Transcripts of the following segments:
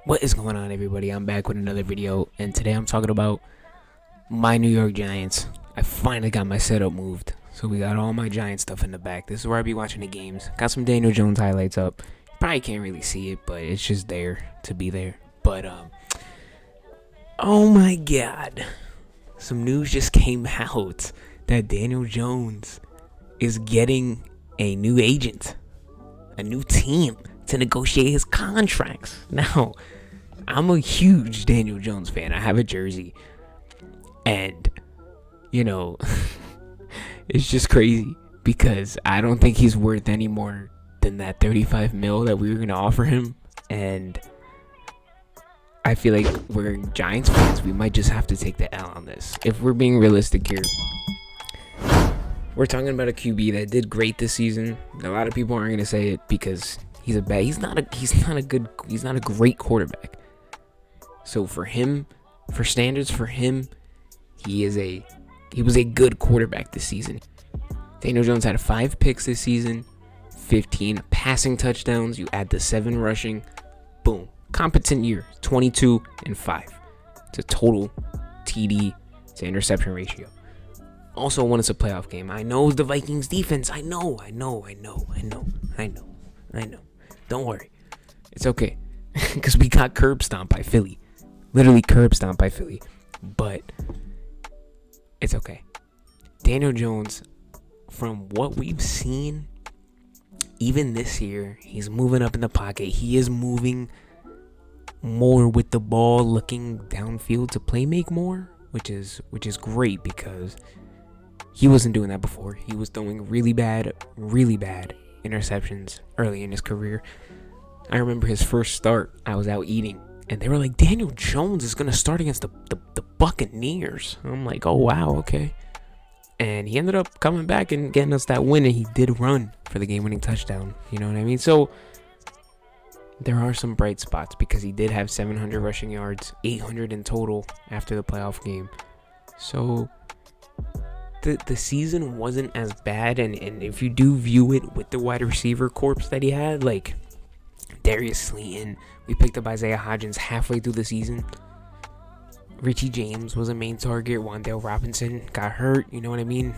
What is going on, everybody? I'm back with another video, and today I'm talking about my New York Giants. I finally got my setup moved, so we got all my Giant stuff in the back. This is where I be watching the games. Got some Daniel Jones highlights up. Probably can't really see it, but it's just there to be there. But oh my God, some news just came out that Daniel Jones is getting a new agent, a new team to negotiate his contracts. Now, I'm a huge Daniel Jones fan. I have a jersey. And, it's just crazy because I don't think he's worth any more than that 35 mil that we were going to offer him. And I feel like we're Giants fans. We might just have to take the L on this. If we're being realistic here, we're talking about a QB that did great this season. A lot of people aren't going to say it because he's not a great quarterback. So for him, for standards for him, he was a good quarterback this season. Daniel Jones had 5 picks this season, 15 passing touchdowns. You add the 7 rushing, boom, competent year, 22-5. It's a total TD to interception ratio. Also won us a playoff game. I know the Vikings defense. I know. Don't worry. It's okay. Because we got curb stomped by Philly. Literally curb stomped by Philly. But it's okay. Daniel Jones, from what we've seen, even this year, he's moving up in the pocket. He is moving more with the ball, looking downfield to play make more, which is great because he wasn't doing that before. He was throwing really bad interceptions early in his career. I remember his first start, I was out eating, and they were like, Daniel Jones is going to start against the Buccaneers. I'm like, oh, wow, okay. And he ended up coming back and getting us that win, and he did run for the game-winning touchdown. You know what I mean? So there are some bright spots because he did have 700 rushing yards, 800 in total after the playoff game. So the season wasn't as bad, and if you do view it with the wide receiver corps that he had, like Darius Slayton, we picked up Isaiah Hodgins halfway through the season. Richie James was a main target. Wan'Dale Robinson got hurt. You know what I mean?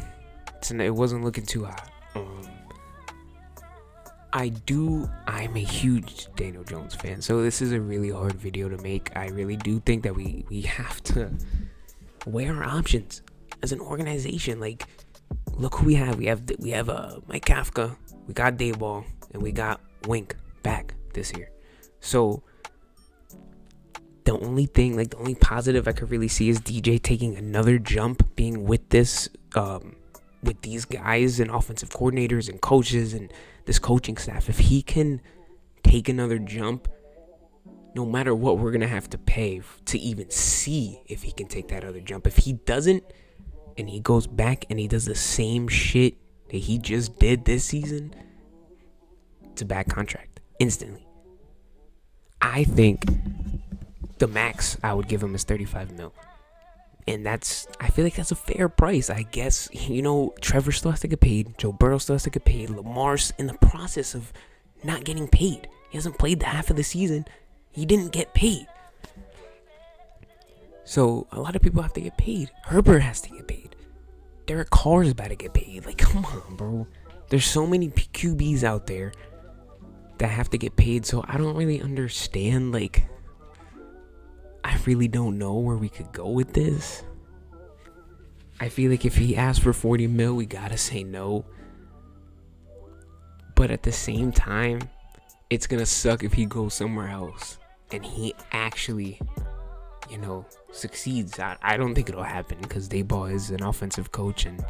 It wasn't looking too hot. I'm a huge Daniel Jones fan, so this is a really hard video to make. I really do think that we have to weigh our options as an organization. Like, look who we have. We have Mike Kafka, we got Dayball, and we got Wink back this year. So the only positive I could really see is DJ taking another jump, being with these guys and offensive coordinators and coaches and this coaching staff. If he can take another jump, no matter what, we're gonna have to pay to even see if he can take that other jump. If he doesn't, and he goes back and he does the same shit that he just did this season, it's a bad contract instantly. I think the max I would give him is 35 mil. And I feel like that's a fair price. I guess, Trevor still has to get paid. Joe Burrow still has to get paid. Lamar's in the process of not getting paid. He hasn't played the half of the season. He didn't get paid. So a lot of people have to get paid. Herbert has to get paid. Derek Carr is about to get paid. Like, come on, bro. There's so many QBs out there that have to get paid. So I don't really understand. Like, I really don't know where we could go with this. I feel like if he asks for 40 mil, we gotta say no. But at the same time, it's gonna suck if he goes somewhere else and he actually, succeeds. I don't think it'll happen because Dayball is an offensive coach, and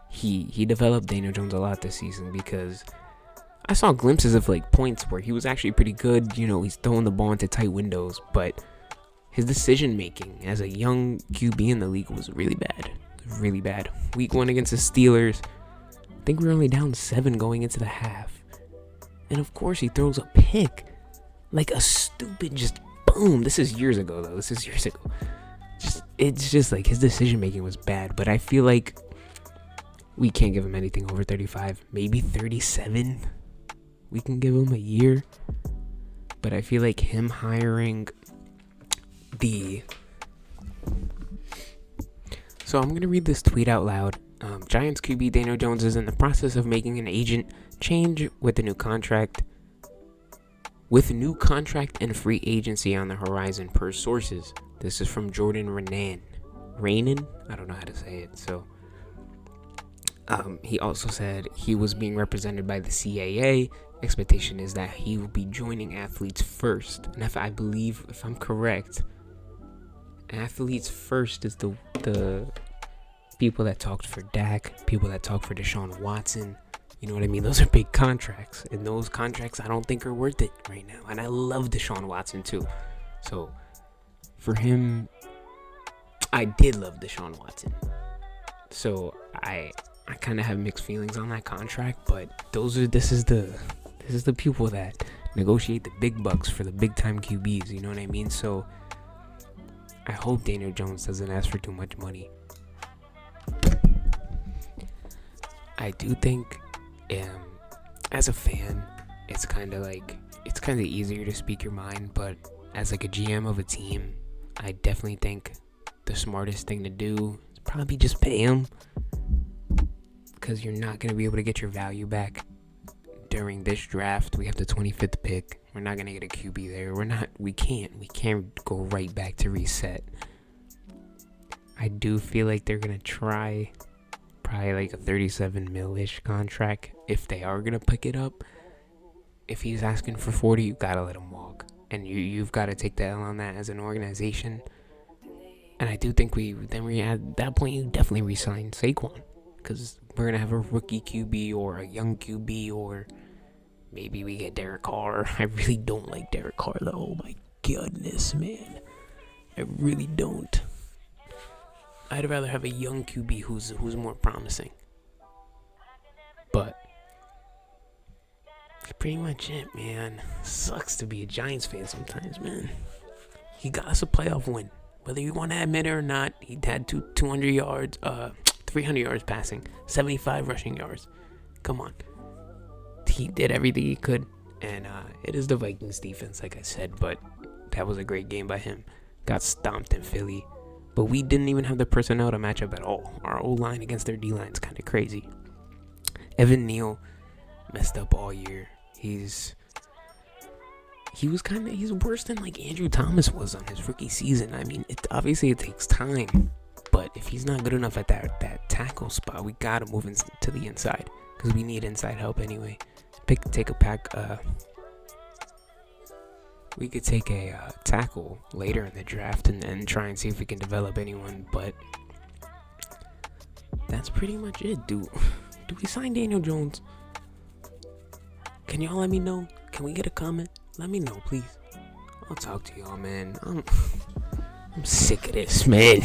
he developed Daniel Jones a lot this season because I saw glimpses of points where he was actually pretty good. He's throwing the ball into tight windows, but his decision making as a young QB in the league was really bad. Really bad. Week 1 against the Steelers, I think we were only down 7 going into the half. And of course he throws a pick. Like a stupid just boom. This is years ago though. It's just like his decision making was bad. But I feel like we can't give him anything over 35. Maybe 37. We can give him a year. but I feel like him hiring So I'm going to read this tweet out loud. Giants QB Daniel Jones is in the process of making an agent change with a new contract. With new contract and free agency on the horizon per sources. This is from Jordan Raanan. I don't know how to say it. So he also said he was being represented by the CAA. Expectation is that he will be joining Athletes First. And if I'm correct, Athletes First is the people that talked for Dak, people that talked for Deshaun Watson. You know what I mean? Those are big contracts. And those contracts I don't think are worth it right now. And I love Deshaun Watson too. So for him, I did love Deshaun Watson. So I kind of have mixed feelings on that contract, but this is the people that negotiate the big bucks for the big time QBs, you know what I mean? So I hope Daniel Jones doesn't ask for too much money. I do think as a fan, it's kind of easier to speak your mind, but as like a GM of a team, I definitely think the smartest thing to do is probably just pay him, because you're not going to be able to get your value back during this draft. We have the 25th pick. We're not going to get a QB there. We can't go right back to reset. I do feel like they're going to try probably like a 37 mil-ish contract if they are going to pick it up. If he's asking for 40, you got to let him walk. And you've got to take the L on that as an organization. And I do think at that point, you definitely re-sign Saquon. Because we're going to have a rookie QB or a young QB, or maybe we get Derek Carr. I really don't like Derek Carr, though. Oh, my goodness, man. I really don't. I'd rather have a young QB who's more promising. But that's pretty much it, man. Sucks to be a Giants fan sometimes, man. He got us a playoff win. Whether you want to admit it or not, he had 200 yards, 300 yards passing, 75 rushing yards. Come on. He did everything he could. And it is the Vikings defense, like I said. But that was a great game by him. Got stomped in Philly. But we didn't even have the personnel to match up at all. Our O-line against their D-line is kind of crazy. Evan Neal messed up all year. He's worse than like Andrew Thomas was on his rookie season. I mean, obviously it takes time. But if he's not good enough at that tackle spot, we got to move to the inside. Because we need inside help anyway. We could take a tackle later in the draft and try and see if we can develop anyone, but that's pretty much it. Do we sign Daniel Jones? Can y'all let me know? Can we get a comment? Let me know, please. I'll talk to y'all, man. I'm sick of this, man.